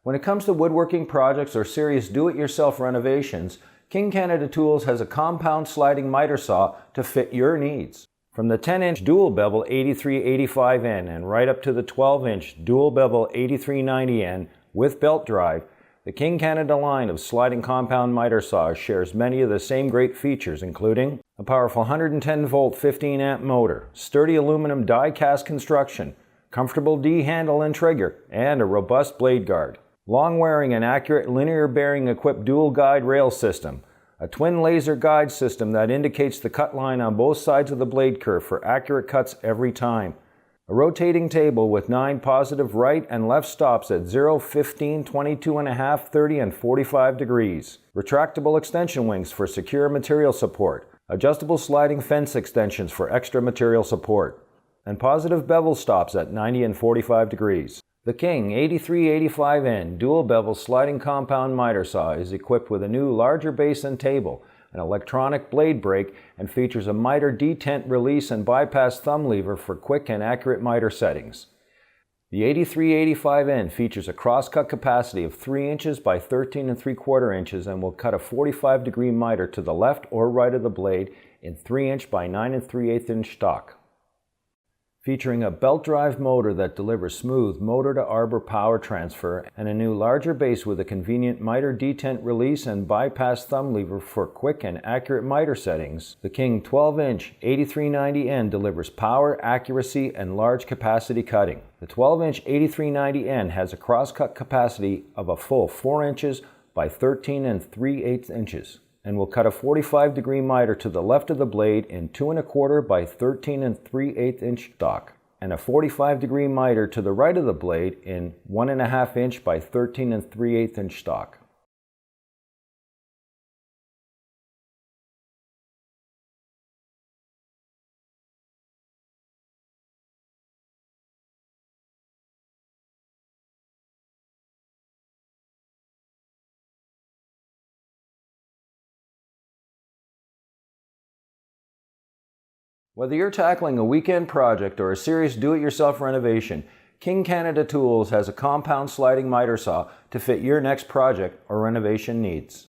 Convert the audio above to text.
When it comes to woodworking projects or serious do-it-yourself renovations, King Canada Tools has a compound sliding miter saw to fit your needs. From the 10-inch dual bevel 8385N and right up to the 12-inch dual bevel 8390N with belt drive, the King Canada line of sliding compound miter saws shares many of the same great features, including a powerful 110-volt 15-amp motor, sturdy aluminum die-cast construction, comfortable D handle and trigger, and a robust blade guard. Long-wearing and accurate linear bearing equipped dual guide rail system, a twin laser guide system that indicates the cut line on both sides of the blade curve for accurate cuts every time. A rotating table with 9 positive right and left stops at 0, 15, 22.5, 30, and 45 degrees. Retractable extension wings for secure material support. Adjustable sliding fence extensions for extra material support. And positive bevel stops at 90 and 45 degrees. The King 8385N dual bevel sliding compound miter saw is equipped with a new larger base and table, an electronic blade brake, and features a miter detent release and bypass thumb lever for quick and accurate miter settings. The 8385N features a cross-cut capacity of 3 inches by 13 3/4 inches and will cut a 45-degree miter to the left or right of the blade in 3-inch by 9 3/8 inch stock. Featuring a belt drive motor that delivers smooth motor-to-arbor power transfer and a new larger base with a convenient miter detent release and bypass thumb lever for quick and accurate miter settings, the King 12-inch 8390N delivers power, accuracy, and large capacity cutting. The 12-inch 8390N has a cross-cut capacity of a full 4 inches by 13 3/8 inches. And will cut a 45-degree miter to the left of the blade in 2 1/4 by 13 3/8 inch stock, and a 45-degree miter to the right of the blade in 1 1/2 inch by 13 3/8 inch stock. Whether you're tackling a weekend project or a serious do-it-yourself renovation, King Canada Tools has a compound sliding miter saw to fit your next project or renovation needs.